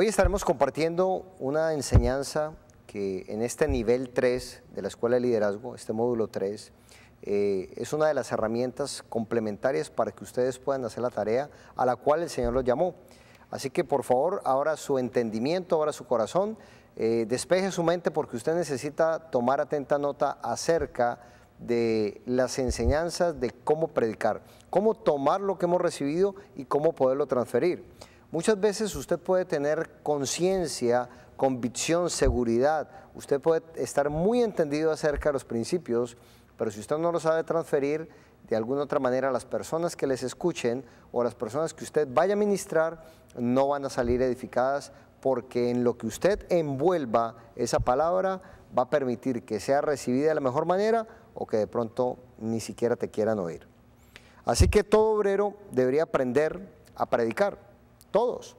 Hoy estaremos compartiendo una enseñanza que en este nivel 3 de la Escuela de Liderazgo, este módulo 3, es una de las herramientas complementarias para que ustedes puedan hacer la tarea a la cual el Señor los llamó. Así que por favor, ahora su entendimiento, ahora su corazón, despeje su mente porque usted necesita tomar atenta nota acerca de las enseñanzas de cómo predicar, cómo tomar lo que hemos recibido y cómo poderlo transferir. Muchas veces usted puede tener conciencia, convicción, seguridad, usted puede estar muy entendido acerca de los principios, pero si usted no lo sabe transferir, de alguna otra manera las personas que les escuchen o las personas que usted vaya a ministrar no van a salir edificadas, porque en lo que usted envuelva esa palabra va a permitir que sea recibida de la mejor manera o que de pronto ni siquiera te quieran oír. Así que todo obrero debería aprender a predicar, todos.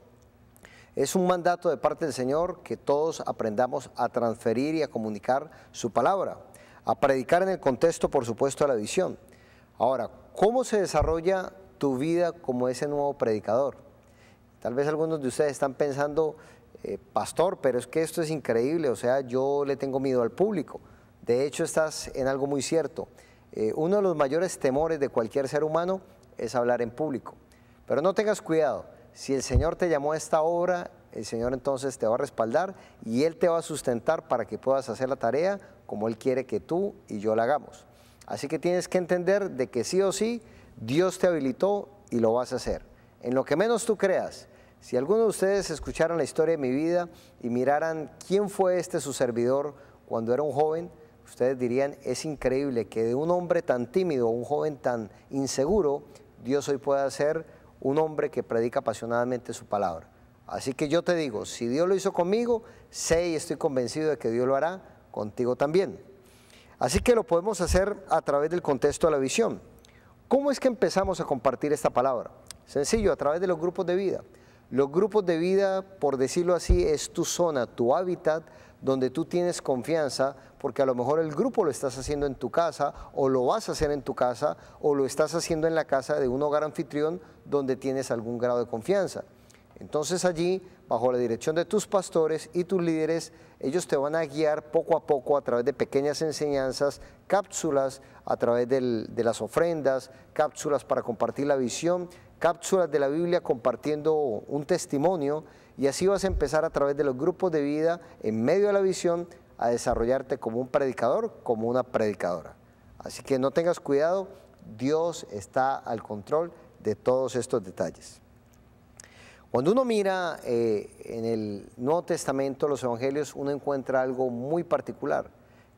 Es un mandato de parte del Señor que todos aprendamos a transferir y a comunicar su palabra, a predicar en el contexto, por supuesto, de la visión. Ahora, ¿cómo se desarrolla tu vida como ese nuevo predicador? Tal vez algunos de ustedes están pensando, pastor, pero es que esto es increíble, o sea, yo le tengo miedo al público. De hecho, estás en algo muy cierto. Uno de los mayores temores de cualquier ser humano es hablar en público. Pero no tengas cuidado, si el Señor te llamó a esta obra, el Señor entonces te va a respaldar y Él te va a sustentar para que puedas hacer la tarea como Él quiere que tú y yo la hagamos. Así que tienes que entender de que sí o sí, Dios te habilitó y lo vas a hacer. En lo que menos tú creas, si alguno de ustedes escucharan la historia de mi vida y miraran quién fue su servidor cuando era un joven, ustedes dirían, es increíble que de un hombre tan tímido, un joven tan inseguro, Dios hoy pueda ser un hombre que predica apasionadamente su palabra. Así que yo te digo, si Dios lo hizo conmigo, sé y estoy convencido de que Dios lo hará contigo también. Así que lo podemos hacer a través del contexto de la visión. ¿Cómo es que empezamos a compartir esta palabra? Sencillo, a través de los grupos de vida. Los grupos de vida, por decirlo así, es tu zona, tu hábitat, donde tú tienes confianza, porque a lo mejor el grupo lo estás haciendo en tu casa, o lo vas a hacer en tu casa, o lo estás haciendo en la casa de un hogar anfitrión, donde tienes algún grado de confianza. Entonces allí, bajo la dirección de tus pastores y tus líderes, ellos te van a guiar poco a poco a través de pequeñas enseñanzas, cápsulas a través de las ofrendas, cápsulas para compartir la visión, cápsulas de la Biblia compartiendo un testimonio, y así vas a empezar a través de los grupos de vida, en medio de la visión, a desarrollarte como un predicador, como una predicadora. Así que no tengas cuidado, Dios está al control de todos estos detalles. Cuando uno mira en el Nuevo Testamento, los Evangelios, uno encuentra algo muy particular,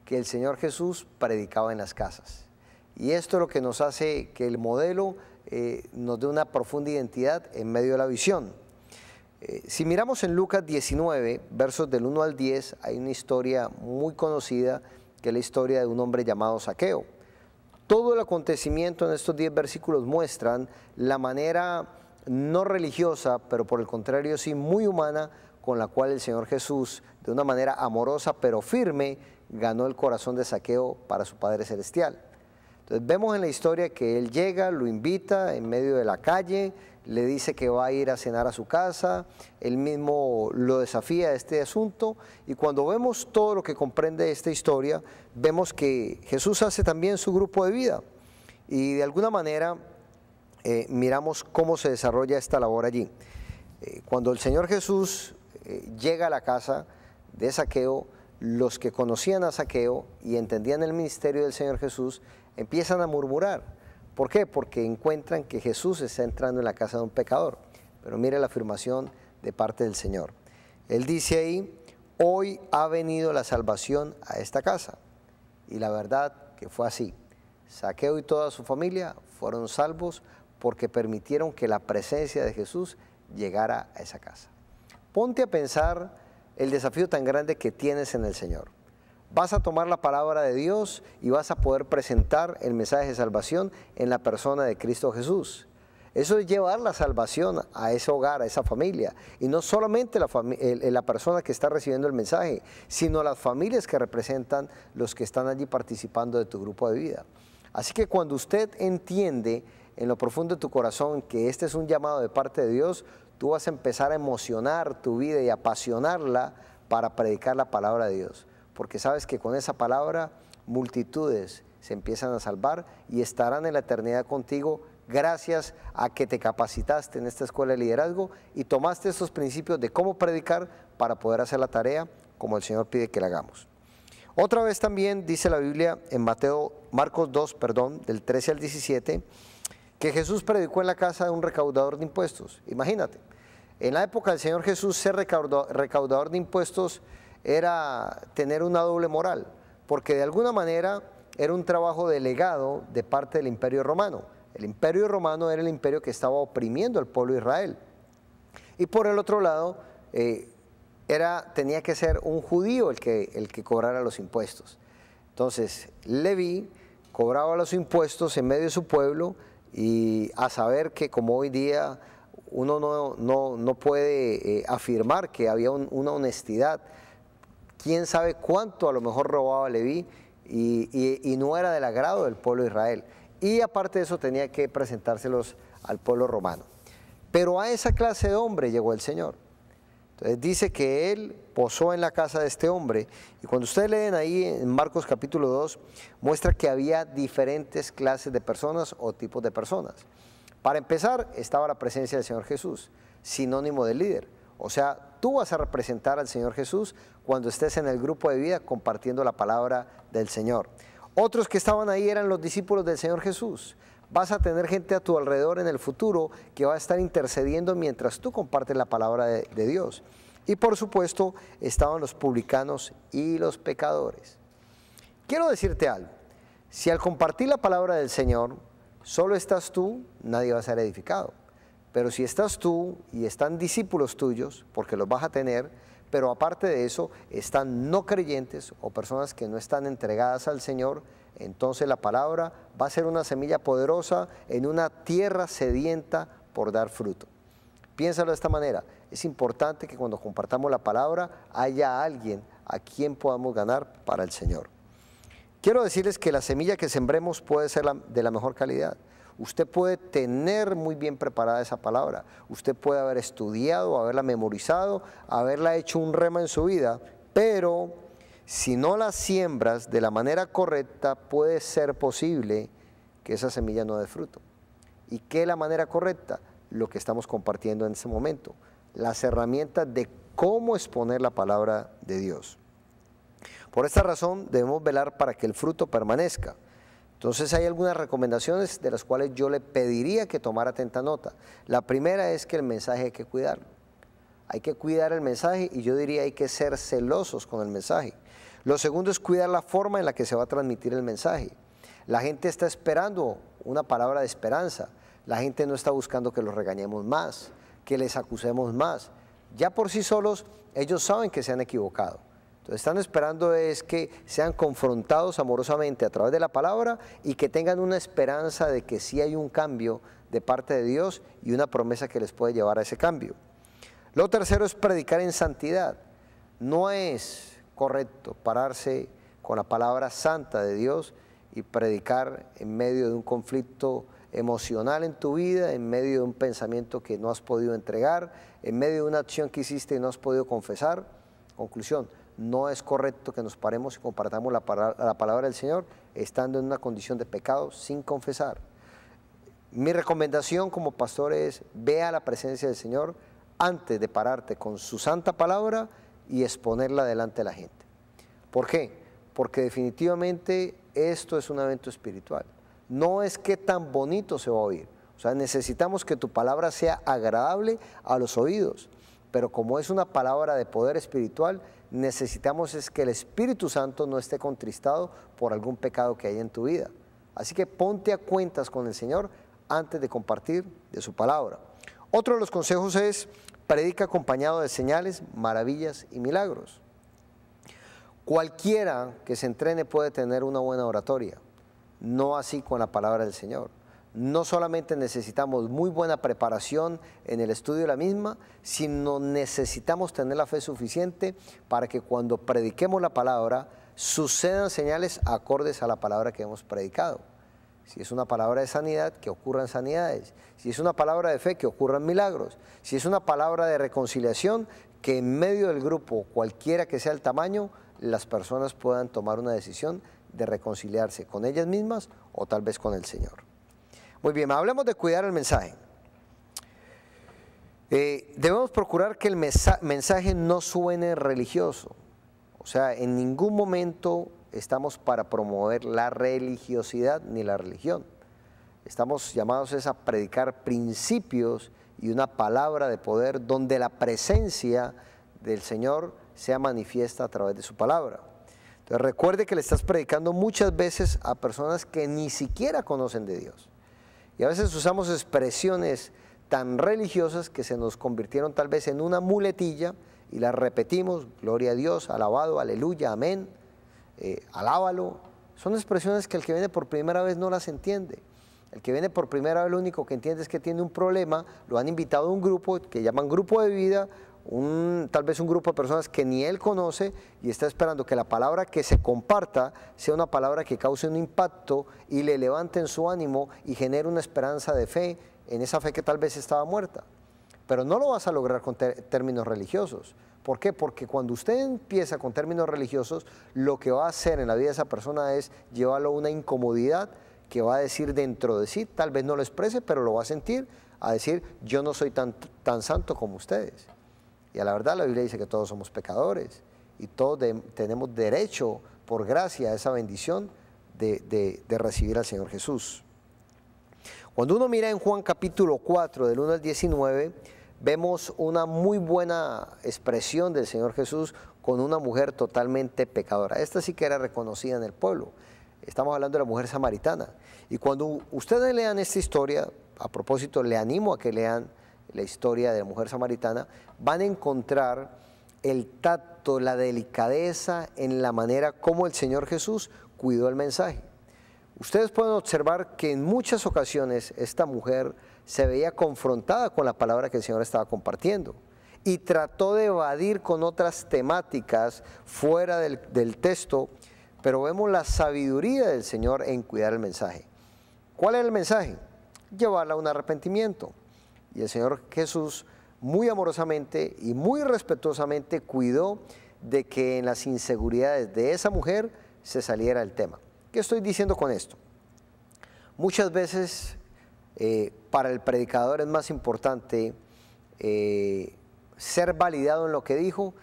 que el Señor Jesús predicaba en las casas. Y esto es lo que nos hace que el modelo nos dé una profunda identidad en medio de la visión. Si miramos en Lucas 19, versos del 1 al 10, hay una historia muy conocida, que es la historia de un hombre llamado Zaqueo. Todo el acontecimiento en estos 10 versículos muestran la manera no religiosa, pero por el contrario sí muy humana, con la cual el Señor Jesús, de una manera amorosa pero firme, ganó el corazón de Zaqueo para su Padre Celestial. Entonces vemos en la historia que él llega, lo invita en medio de la calle, le dice que va a ir a cenar a su casa, él mismo lo desafía a este asunto, y cuando vemos todo lo que comprende esta historia, vemos que Jesús hace también su grupo de vida, y de alguna manera miramos cómo se desarrolla esta labor allí. Cuando el Señor Jesús llega a la casa de Zaqueo, los que conocían a Zaqueo y entendían el ministerio del Señor Jesús empiezan a murmurar. ¿Por qué? Porque encuentran que Jesús está entrando en la casa de un pecador. Pero mire la afirmación de parte del Señor. Él dice ahí, hoy ha venido la salvación a esta casa. Y la verdad que fue así. Zaqueo y toda su familia fueron salvos porque permitieron que la presencia de Jesús llegara a esa casa. Ponte a pensar el desafío tan grande que tienes en el Señor. Vas a tomar la palabra de Dios y vas a poder presentar el mensaje de salvación en la persona de Cristo Jesús. Eso es llevar la salvación a ese hogar, a esa familia. Y no solamente la persona que está recibiendo el mensaje, sino las familias que representan los que están allí participando de tu grupo de vida. Así que cuando usted entiende en lo profundo de tu corazón que este es un llamado de parte de Dios, tú vas a empezar a emocionar tu vida y apasionarla para predicar la palabra de Dios, porque sabes que con esa palabra multitudes se empiezan a salvar y estarán en la eternidad contigo gracias a que te capacitaste en esta escuela de liderazgo y tomaste estos principios de cómo predicar para poder hacer la tarea como el Señor pide que la hagamos. Otra vez también dice la Biblia en Marcos 2, del 13 al 17, que Jesús predicó en la casa de un recaudador de impuestos. Imagínate, en la época del Señor Jesús ser recaudador de impuestos era tener una doble moral, porque de alguna manera era un trabajo delegado de parte del Imperio Romano. El Imperio Romano era el imperio que estaba oprimiendo al pueblo de Israel. Y por el otro lado, tenía que ser un judío el que cobrara los impuestos. Entonces, Leví cobraba los impuestos en medio de su pueblo, y a saber que como hoy día uno no puede afirmar que había una honestidad. Quién sabe cuánto a lo mejor robaba Leví y no era del agrado del pueblo de Israel. Y aparte de eso tenía que presentárselos al pueblo romano. Pero a esa clase de hombre llegó el Señor. Entonces dice que Él posó en la casa de este hombre, y cuando ustedes leen ahí en Marcos capítulo 2, muestra que había diferentes clases de personas o tipos de personas. Para empezar, estaba la presencia del Señor Jesús, sinónimo de líder. O sea, tú vas a representar al Señor Jesús cuando estés en el grupo de vida compartiendo la palabra del Señor. Otros que estaban ahí eran los discípulos del Señor Jesús. Vas a tener gente a tu alrededor en el futuro que va a estar intercediendo mientras tú compartes la palabra de Dios. Y por supuesto estaban los publicanos y los pecadores. Quiero decirte algo, si al compartir la palabra del Señor solo estás tú, nadie va a ser edificado. Pero si estás tú y están discípulos tuyos, porque los vas a tener, pero aparte de eso están no creyentes o personas que no están entregadas al Señor, entonces la palabra va a ser una semilla poderosa en una tierra sedienta por dar fruto. Piénsalo de esta manera, es importante que cuando compartamos la palabra haya alguien a quien podamos ganar para el Señor. Quiero decirles que la semilla que sembremos puede ser de la mejor calidad. Usted puede tener muy bien preparada esa palabra, usted puede haber estudiado, haberla memorizado, haberla hecho un rema en su vida, pero si no la siembras de la manera correcta, puede ser posible que esa semilla no dé fruto. ¿Y qué es la manera correcta? Lo que estamos compartiendo en este momento, las herramientas de cómo exponer la palabra de Dios. Por esta razón debemos velar para que el fruto permanezca. Entonces hay algunas recomendaciones de las cuales yo le pediría que tomara atenta nota. La primera es que el mensaje hay que cuidarlo. Hay que cuidar el mensaje y yo diría hay que ser celosos con el mensaje. Lo segundo es cuidar la forma en la que se va a transmitir el mensaje. La gente está esperando una palabra de esperanza. La gente no está buscando que los regañemos más, que les acusemos más. Ya por sí solos ellos saben que se han equivocado. Entonces están esperando es que sean confrontados amorosamente a través de la palabra y que tengan una esperanza de que sí hay un cambio de parte de Dios y una promesa que les puede llevar a ese cambio. Lo tercero es predicar en santidad. No es correcto pararse con la palabra santa de Dios y predicar en medio de un conflicto emocional en tu vida, en medio de un pensamiento que no has podido entregar, en medio de una acción que hiciste y no has podido confesar. Conclusión, no es correcto que nos paremos y compartamos la palabra del Señor estando en una condición de pecado sin confesar. Mi recomendación como pastor es, ve a la presencia del Señor antes de pararte con su santa palabra y exponerla delante de la gente. ¿Por qué? Porque definitivamente esto es un evento espiritual. No es que tan bonito se va a oír. O sea, necesitamos que tu palabra sea agradable a los oídos. Pero como es una palabra de poder espiritual, necesitamos es que el Espíritu Santo no esté contristado por algún pecado que haya en tu vida. Así que ponte a cuentas con el Señor antes de compartir de su palabra. Otro de los consejos es, predica acompañado de señales, maravillas y milagros. Cualquiera que se entrene puede tener una buena oratoria, no así con la palabra del Señor. No solamente necesitamos muy buena preparación en el estudio de la misma, sino necesitamos tener la fe suficiente para que cuando prediquemos la palabra sucedan señales acordes a la palabra que hemos predicado. Si es una palabra de sanidad, que ocurran sanidades. Si es una palabra de fe, que ocurran milagros. Si es una palabra de reconciliación, que en medio del grupo, cualquiera que sea el tamaño, las personas puedan tomar una decisión de reconciliarse con ellas mismas o tal vez con el Señor. Muy bien, hablemos de cuidar el mensaje. Debemos procurar que el mensaje no suene religioso. O sea, en ningún momento estamos para promover la religiosidad ni la religión. Estamos llamados a predicar principios y una palabra de poder donde la presencia del Señor sea manifiesta a través de su palabra. Entonces recuerde que le estás predicando muchas veces a personas que ni siquiera conocen de Dios. Y a veces usamos expresiones tan religiosas que se nos convirtieron tal vez en una muletilla y las repetimos: gloria a Dios, alabado, aleluya, amén, alábalo. Son expresiones que el que viene por primera vez no las entiende. El que viene por primera vez lo único que entiende es que tiene un problema, lo han invitado a un grupo que llaman grupo de vida, tal vez un grupo de personas que ni él conoce, y está esperando que la palabra que se comparta sea una palabra que cause un impacto y le levante en su ánimo y genere una esperanza de fe en esa fe que tal vez estaba muerta. Pero no lo vas a lograr con términos religiosos. ¿Por qué? Porque cuando usted empieza con términos religiosos, lo que va a hacer en la vida de esa persona es llevarlo a una incomodidad que va a decir dentro de sí, tal vez no lo exprese, pero lo va a sentir, a decir: yo no soy tan santo como ustedes. Y a la verdad la Biblia dice que todos somos pecadores y todos tenemos derecho por gracia a esa bendición de recibir al Señor Jesús. Cuando uno mira en Juan capítulo 4 del 1 al 19, vemos una muy buena expresión del Señor Jesús con una mujer totalmente pecadora. Esta sí que era reconocida en el pueblo. Estamos hablando de la mujer samaritana. Y cuando ustedes lean esta historia, a propósito, le animo a que lean la historia de la mujer samaritana, van a encontrar el tacto, la delicadeza en la manera como el Señor Jesús cuidó el mensaje. Ustedes pueden observar que en muchas ocasiones esta mujer se veía confrontada con la palabra que el Señor estaba compartiendo y trató de evadir con otras temáticas fuera del texto, pero vemos la sabiduría del Señor en cuidar el mensaje. ¿Cuál es el mensaje? Llevarla a un arrepentimiento. Y el Señor Jesús muy amorosamente y muy respetuosamente cuidó de que en las inseguridades de esa mujer se saliera el tema. ¿Qué estoy diciendo con esto? Muchas veces para el predicador es más importante ser validado en lo que dijo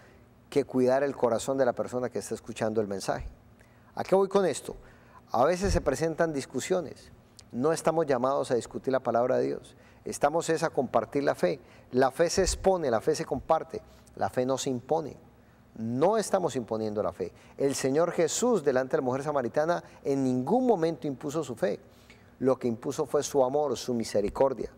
que cuidar el corazón de la persona que está escuchando el mensaje. ¿A qué voy con esto? A veces se presentan discusiones. No estamos llamados a discutir la palabra de Dios. Estamos a compartir la fe. La fe se expone, la fe se comparte. La fe no se impone. No estamos imponiendo la fe. El Señor Jesús delante de la mujer samaritana en ningún momento impuso su fe. Lo que impuso fue su amor, su misericordia.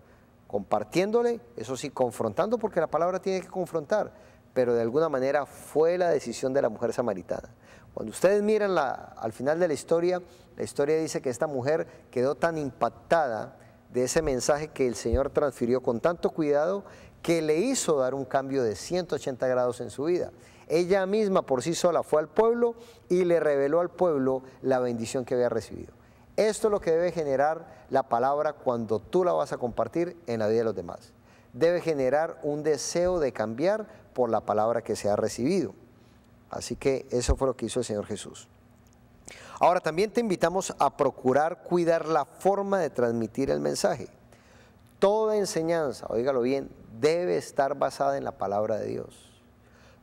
Compartiéndole, eso sí, confrontando, porque la palabra tiene que confrontar, pero de alguna manera fue la decisión de la mujer samaritana. Cuando ustedes miran al final de la historia dice que esta mujer quedó tan impactada de ese mensaje que el Señor transfirió con tanto cuidado que le hizo dar un cambio de 180 grados en su vida. Ella misma por sí sola fue al pueblo y le reveló al pueblo la bendición que había recibido. Esto es lo que debe generar la palabra cuando tú la vas a compartir en la vida de los demás. Debe generar un deseo de cambiar por la palabra que se ha recibido. Así que eso fue lo que hizo el Señor Jesús. Ahora también te invitamos a procurar cuidar la forma de transmitir el mensaje. Toda enseñanza, óigalo bien, debe estar basada en la palabra de Dios.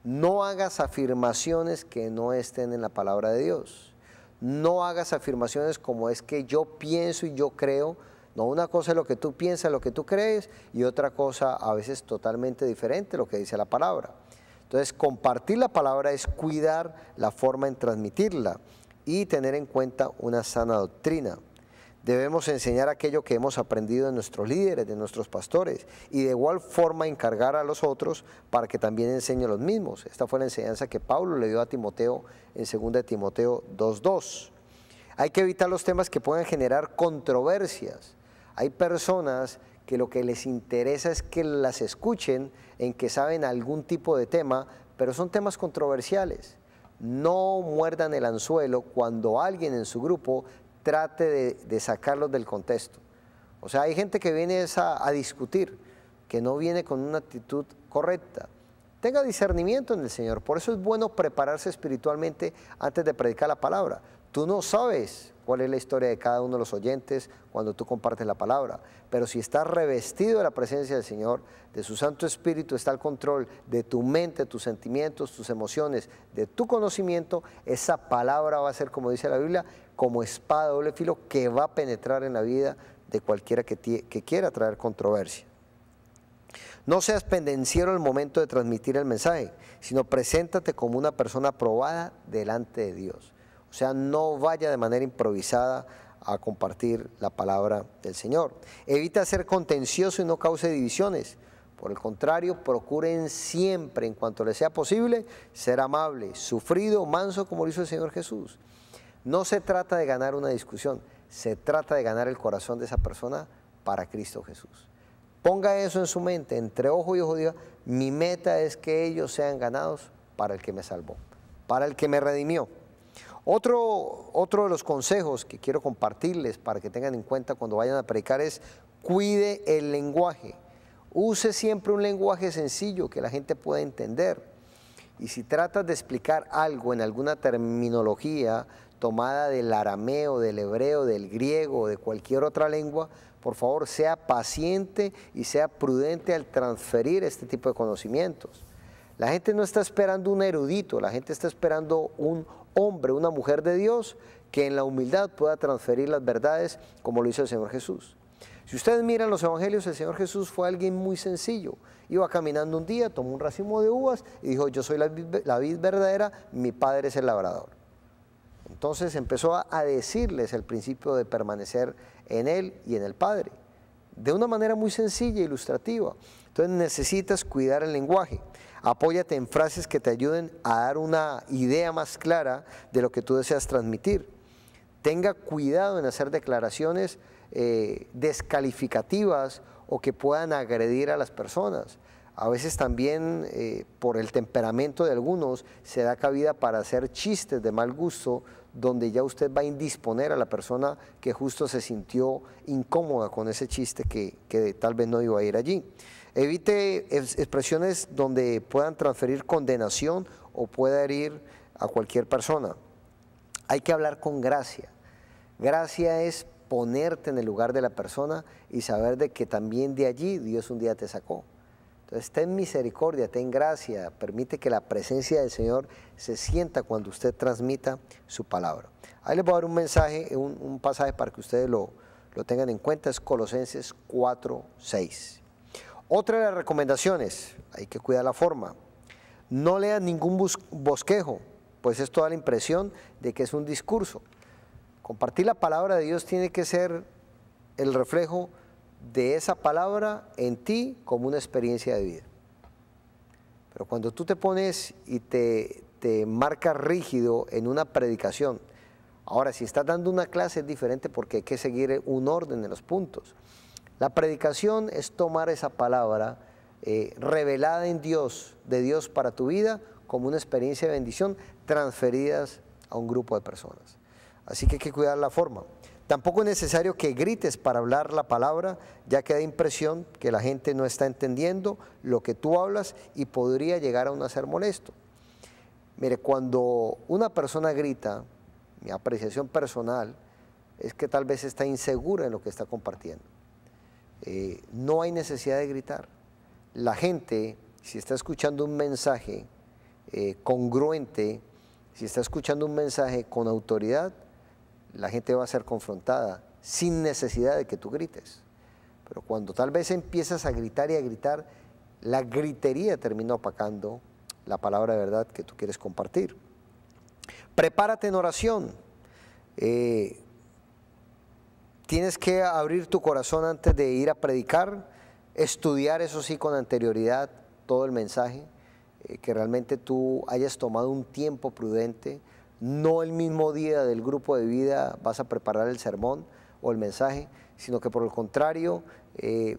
No hagas afirmaciones que no estén en la palabra de Dios. No hagas afirmaciones como es que yo pienso y yo creo. No, una cosa es lo que tú piensas, lo que tú crees, y otra cosa a veces totalmente diferente, lo que dice la palabra. Entonces, compartir la palabra es cuidar la forma en transmitirla y tener en cuenta una sana doctrina. Debemos enseñar aquello que hemos aprendido de nuestros líderes, de nuestros pastores, y de igual forma encargar a los otros para que también enseñen los mismos. Esta fue la enseñanza que Pablo le dio a Timoteo en 2 Timoteo 2:2. Hay que evitar los temas que puedan generar controversias. Hay personas que lo que les interesa es que las escuchen, en que saben algún tipo de tema, pero son temas controversiales. No muerdan el anzuelo cuando alguien en su grupo trate de sacarlos del contexto. O sea, hay gente que viene a discutir, que no viene con una actitud correcta. Tenga discernimiento en el Señor. Por eso es bueno prepararse espiritualmente antes de predicar la palabra. Tú no sabes cuál es la historia de cada uno de los oyentes cuando tú compartes la palabra, pero si estás revestido de la presencia del Señor, de su Santo Espíritu, está el control de tu mente, tus sentimientos, tus emociones, de tu conocimiento, esa palabra va a ser, como dice la Biblia, como espada de doble filo que va a penetrar en la vida de cualquiera que quiera traer controversia. No seas pendenciero al momento de transmitir el mensaje, sino preséntate como una persona aprobada delante de Dios. O sea, no vaya de manera improvisada a compartir la palabra del Señor. Evita ser contencioso y no cause divisiones. Por el contrario, procuren siempre, en cuanto les sea posible, ser amable, sufrido, manso, como lo hizo el Señor Jesús. No se trata de ganar una discusión, se trata de ganar el corazón de esa persona para Cristo Jesús. Ponga eso en su mente, entre ojo y ojo, diga, mi meta es que ellos sean ganados para el que me salvó, para el que me redimió. Otro de los consejos que quiero compartirles para que tengan en cuenta cuando vayan a predicar es cuide el lenguaje. Use siempre un lenguaje sencillo que la gente pueda entender. Y si tratas de explicar algo en alguna terminología tomada del arameo, del hebreo, del griego o de cualquier otra lengua, por favor sea paciente y sea prudente al transferir este tipo de conocimientos. La gente no está esperando un erudito, la gente está esperando un hombre, una mujer de Dios que en la humildad pueda transferir las verdades como lo hizo el Señor Jesús. Si ustedes miran los evangelios, el Señor Jesús fue alguien muy sencillo. Iba caminando un día, tomó un racimo de uvas y dijo, yo soy la vid verdadera, mi Padre es el labrador. Entonces empezó a decirles el principio de permanecer en Él y en el Padre, de una manera muy sencilla e ilustrativa. Entonces necesitas cuidar el lenguaje. Apóyate en frases que te ayuden a dar una idea más clara de lo que tú deseas transmitir. Tenga cuidado en hacer declaraciones descalificativas o que puedan agredir a las personas. A veces también por el temperamento de algunos se da cabida para hacer chistes de mal gusto donde ya usted va a indisponer a la persona que justo se sintió incómoda con ese chiste que tal vez no iba a ir allí. Evite expresiones donde puedan transferir condenación o pueda herir a cualquier persona. Hay que hablar con gracia. Gracia es ponerte en el lugar de la persona y saber de que también de allí Dios un día te sacó. Entonces, ten misericordia, ten gracia, permite que la presencia del Señor se sienta cuando usted transmita su palabra. Ahí les voy a dar un mensaje, un pasaje para que ustedes lo tengan en cuenta, es Colosenses 4:6. Otra de las recomendaciones, hay que cuidar la forma. No leas ningún bosquejo, pues esto da la impresión de que es un discurso. Compartir la palabra de Dios tiene que ser el reflejo de esa palabra en ti como una experiencia de vida. Pero cuando tú te pones y te marcas rígido en una predicación, ahora si estás dando una clase es diferente porque hay que seguir un orden en los puntos. La predicación es tomar esa palabra revelada en Dios, de Dios para tu vida, como una experiencia de bendición transferidas a un grupo de personas. Así que hay que cuidar la forma. Tampoco es necesario que grites para hablar la palabra, ya que da impresión que la gente no está entendiendo lo que tú hablas y podría llegar a uno a ser molesto. Mire, cuando una persona grita, mi apreciación personal es que tal vez está insegura en lo que está compartiendo. No hay necesidad de gritar. La gente, si está escuchando un mensaje congruente, si está escuchando un mensaje con autoridad, la gente va a ser confrontada sin necesidad de que tú grites. Pero cuando tal vez empiezas a gritar y a gritar, la gritería termina opacando la palabra de verdad que tú quieres compartir. Prepárate en oración. Tienes que abrir tu corazón antes de ir a predicar, estudiar, eso sí, con anterioridad todo el mensaje, que realmente tú hayas tomado un tiempo prudente. No el mismo día del grupo de vida vas a preparar el sermón o el mensaje, sino que por el contrario,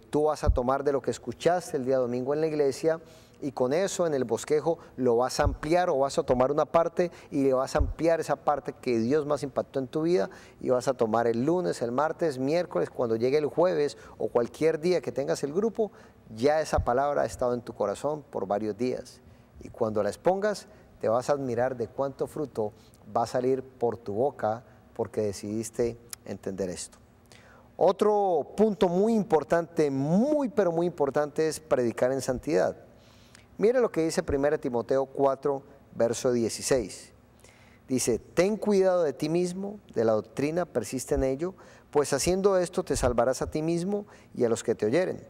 tú vas a tomar de lo que escuchaste el día domingo en la iglesia y con eso en el bosquejo lo vas a ampliar o vas a tomar una parte y le vas a ampliar esa parte que Dios más impactó en tu vida y vas a tomar el lunes, el martes, miércoles, cuando llegue el jueves o cualquier día que tengas el grupo, ya esa palabra ha estado en tu corazón por varios días y cuando la expongas te vas a admirar de cuánto fruto va a salir por tu boca porque decidiste entender esto. Otro punto muy importante, pero muy importante es predicar en santidad. Mire lo que dice 1 Timoteo 4, verso 16. Dice, ten cuidado de ti mismo, de la doctrina, persiste en ello, pues haciendo esto te salvarás a ti mismo y a los que te oyeren.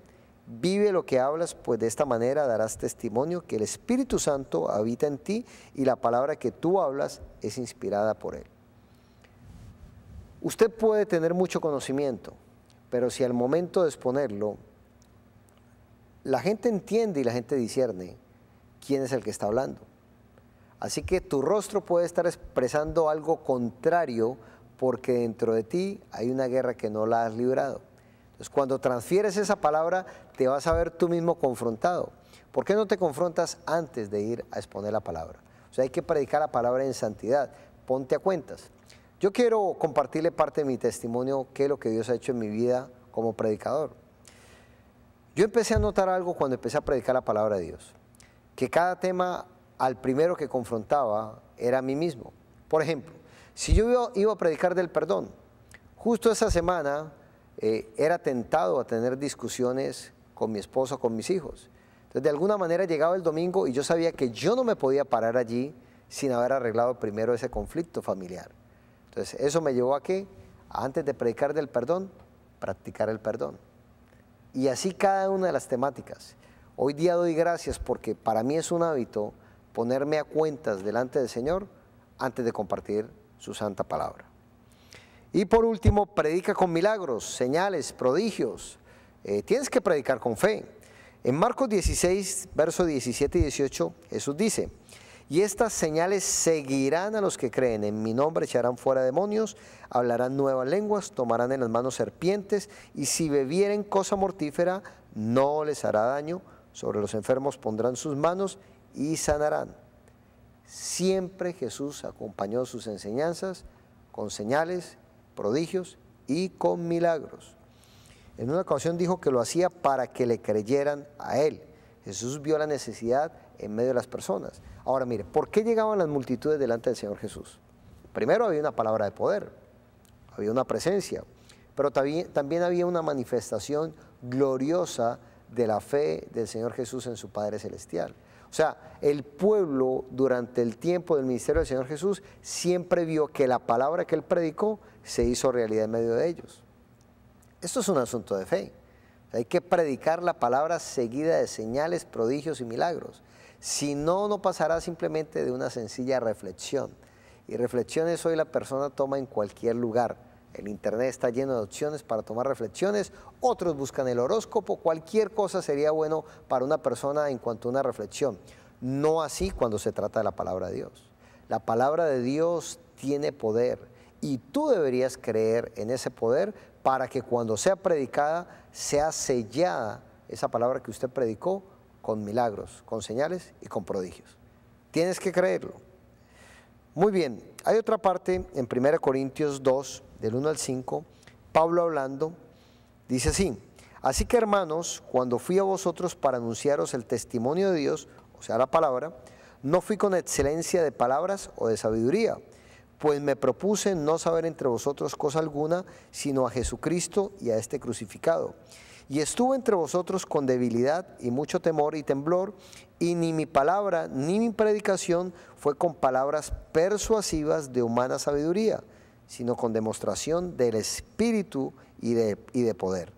Vive lo que hablas, pues de esta manera darás testimonio que el Espíritu Santo habita en ti y la palabra que tú hablas es inspirada por Él. Usted puede tener mucho conocimiento, pero si al momento de exponerlo, la gente entiende y la gente discierne quién es el que está hablando. Así que tu rostro puede estar expresando algo contrario porque dentro de ti hay una guerra que no la has librado. Entonces, cuando transfieres esa palabra, te vas a ver tú mismo confrontado. ¿Por qué no te confrontas antes de ir a exponer la palabra? O sea, hay que predicar la palabra en santidad. Ponte a cuentas. Yo quiero compartirle parte de mi testimonio, qué es lo que Dios ha hecho en mi vida como predicador. Yo empecé a notar algo cuando empecé a predicar la palabra de Dios, que cada tema al primero que confrontaba era a mí mismo. Por ejemplo, si yo iba a predicar del perdón, justo esa semana era tentado a tener discusiones con mi esposo, con mis hijos. Entonces, de alguna manera llegaba el domingo y yo sabía que yo no me podía parar allí sin haber arreglado primero ese conflicto familiar. Entonces, eso me llevó a que, antes de predicar del perdón, practicar el perdón. Y así cada una de las temáticas. Hoy día doy gracias porque para mí es un hábito ponerme a cuentas delante del Señor antes de compartir su santa palabra. Y por último, predica con milagros, señales, prodigios. Tienes que predicar con fe. En Marcos 16, versos 17 y 18, Jesús dice, y estas señales seguirán a los que creen. En mi nombre echarán fuera demonios, hablarán nuevas lenguas, tomarán en las manos serpientes, y si bebieren cosa mortífera, no les hará daño. Sobre los enfermos pondrán sus manos y sanarán. Siempre Jesús acompañó sus enseñanzas con señales, prodigios y con milagros. En una ocasión dijo que lo hacía para que le creyeran a Él. Jesús vio la necesidad en medio de las personas. Ahora mire, ¿por qué llegaban las multitudes delante del Señor Jesús? Primero había una palabra de poder, había una presencia, pero también había una manifestación gloriosa de la fe del Señor Jesús en su Padre Celestial. O sea, el pueblo durante el tiempo del ministerio del Señor Jesús siempre vio que la palabra que Él predicó se hizo realidad en medio de ellos. Esto es un asunto de fe. Hay que predicar la palabra seguida de señales, prodigios y milagros. Si no, no pasará simplemente de una sencilla reflexión. Y reflexiones hoy la persona toma en cualquier lugar. El internet está lleno de opciones para tomar reflexiones. Otros buscan el horóscopo. Cualquier cosa sería bueno para una persona en cuanto a una reflexión. No así cuando se trata de la palabra de Dios. La palabra de Dios tiene poder y tú deberías creer en ese poder para que cuando sea predicada, sea sellada esa palabra que usted predicó con milagros, con señales y con prodigios. Tienes que creerlo. Muy bien, hay otra parte en 1 Corintios 2, del 1 al 5, Pablo hablando, dice así, así que hermanos, cuando fui a vosotros para anunciaros el testimonio de Dios, o sea la palabra, no fui con excelencia de palabras o de sabiduría, pues me propuse no saber entre vosotros cosa alguna, sino a Jesucristo y a este crucificado. Y estuve entre vosotros con debilidad y mucho temor y temblor, y ni mi palabra ni mi predicación fue con palabras persuasivas de humana sabiduría, sino con demostración del Espíritu y de poder.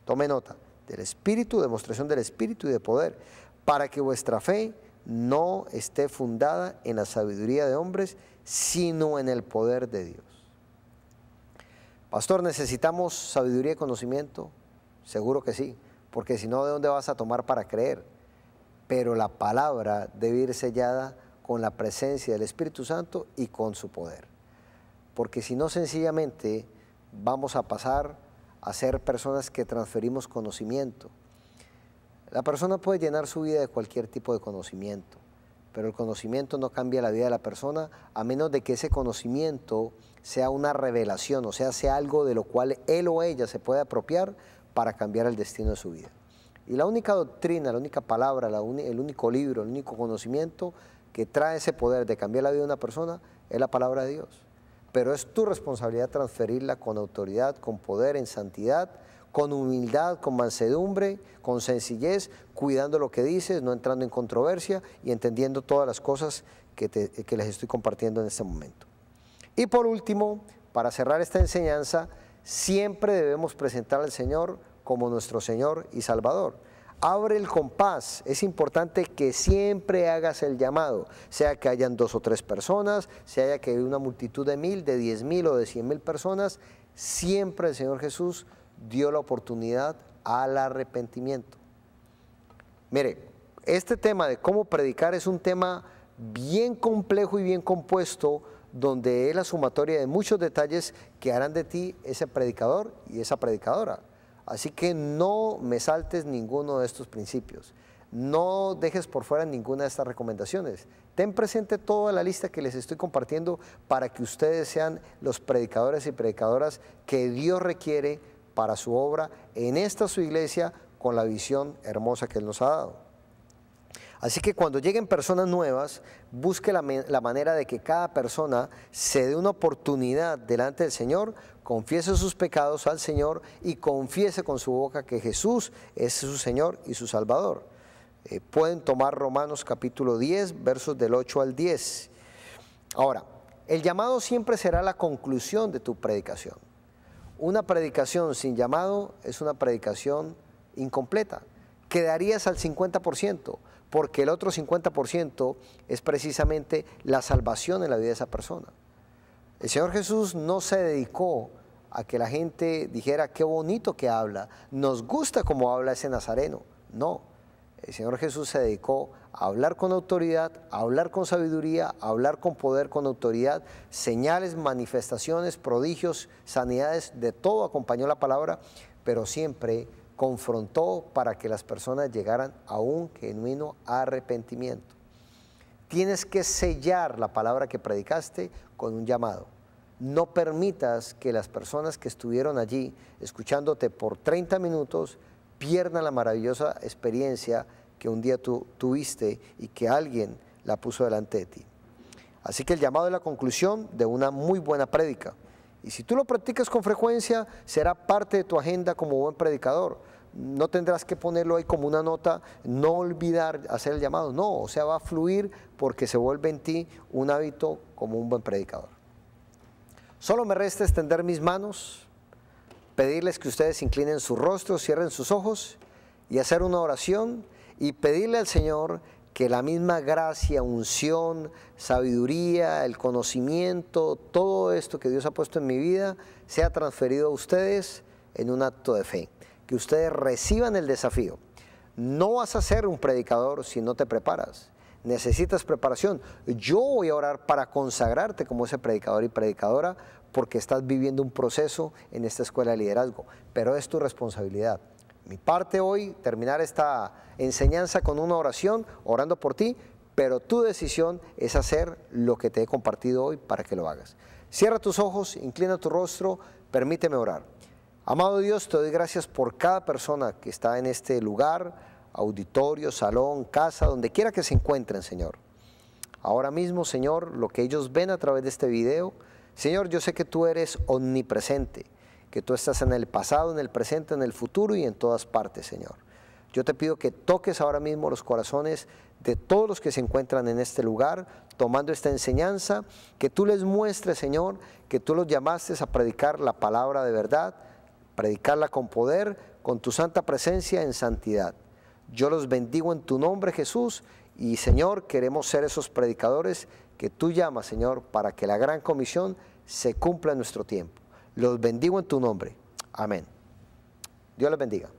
Tome nota, del Espíritu, demostración del Espíritu y de poder, para que vuestra fe no esté fundada en la sabiduría de hombres, sino en el poder de Dios. Pastor, ¿necesitamos sabiduría y conocimiento? Seguro que sí, porque si no, ¿de dónde vas a tomar para creer? Pero la palabra debe ir sellada con la presencia del Espíritu Santo y con su poder. Porque si no, sencillamente vamos a pasar a ser personas que transferimos conocimiento. La persona puede llenar su vida de cualquier tipo de conocimiento, pero el conocimiento no cambia la vida de la persona a menos de que ese conocimiento sea una revelación, o sea algo de lo cual él o ella se puede apropiar para cambiar el destino de su vida. Y la única doctrina, la única palabra, el único libro, el único conocimiento que trae ese poder de cambiar la vida de una persona es la palabra de Dios. Pero es tu responsabilidad transferirla con autoridad, con poder, en santidad, con humildad, con mansedumbre, con sencillez, cuidando lo que dices, no entrando en controversia y entendiendo todas las cosas que les estoy compartiendo en este momento. Y por último, para cerrar esta enseñanza, siempre debemos presentar al Señor como nuestro Señor y Salvador. Abre el compás, es importante que siempre hagas el llamado, sea que hayan 2 o 3 personas, sea que haya una multitud de 1000, de 10.000 o de 100.000 personas, siempre el Señor Jesús dio la oportunidad al arrepentimiento. Mire, este tema de cómo predicar es un tema bien complejo y bien compuesto, donde es la sumatoria de muchos detalles que harán de ti ese predicador y esa predicadora. Así que no me saltes ninguno de estos principios. No dejes por fuera ninguna de estas recomendaciones. Ten presente toda la lista que les estoy compartiendo para que ustedes sean los predicadores y predicadoras que Dios requiere para su obra en esta su iglesia con la visión hermosa que Él nos ha dado. Así que cuando lleguen personas nuevas, busque la manera de que cada persona se dé una oportunidad delante del Señor, confiese sus pecados al Señor y confiese con su boca que Jesús es su Señor y su Salvador. Pueden tomar Romanos capítulo 10, versos del 8 al 10. Ahora, el llamado siempre será la conclusión de tu predicación. Una predicación sin llamado es una predicación incompleta. Quedarías al 50%, porque el otro 50% es precisamente la salvación en la vida de esa persona. El Señor Jesús no se dedicó a que la gente dijera qué bonito que habla, nos gusta cómo habla ese nazareno. No, el Señor Jesús se dedicó a hablar con autoridad, a hablar con sabiduría, a hablar con poder, con autoridad, señales, manifestaciones, prodigios, sanidades, de todo acompañó la palabra, pero siempre confrontó para que las personas llegaran a un genuino arrepentimiento. Tienes que sellar la palabra que predicaste con un llamado. No permitas que las personas que estuvieron allí escuchándote por 30 minutos pierdan la maravillosa experiencia que un día tú tuviste y que alguien la puso delante de ti. Así que el llamado es la conclusión de una muy buena prédica. Y si tú lo practicas con frecuencia, será parte de tu agenda como buen predicador. No tendrás que ponerlo ahí como una nota, no olvidar hacer el llamado. No, o sea, va a fluir porque se vuelve en ti un hábito como un buen predicador. Solo me resta extender mis manos, pedirles que ustedes inclinen su rostro, cierren sus ojos y hacer una oración y pedirle al Señor que la misma gracia, unción, sabiduría, el conocimiento, todo esto que Dios ha puesto en mi vida, sea transferido a ustedes en un acto de fe. Que ustedes reciban el desafío. No vas a ser un predicador si no te preparas. Necesitas preparación. Yo voy a orar para consagrarte como ese predicador y predicadora porque estás viviendo un proceso en esta escuela de liderazgo, pero es tu responsabilidad. Mi parte hoy, terminar esta enseñanza con una oración, orando por ti, pero tu decisión es hacer lo que te he compartido hoy para que lo hagas. Cierra tus ojos, inclina tu rostro, permíteme orar. Amado Dios, te doy gracias por cada persona que está en este lugar, auditorio, salón, casa, donde quiera que se encuentren, Señor. Ahora mismo, Señor, lo que ellos ven a través de este video, Señor, yo sé que tú eres omnipresente, que tú estás en el pasado, en el presente, en el futuro y en todas partes, Señor. Yo te pido que toques ahora mismo los corazones de todos los que se encuentran en este lugar, tomando esta enseñanza, que tú les muestres, Señor, que tú los llamaste a predicar la palabra de verdad, predicarla con poder, con tu santa presencia en santidad. Yo los bendigo en tu nombre, Jesús, y Señor, queremos ser esos predicadores que tú llamas, Señor, para que la gran comisión se cumpla en nuestro tiempo. Los bendigo en tu nombre. Amén. Dios les bendiga.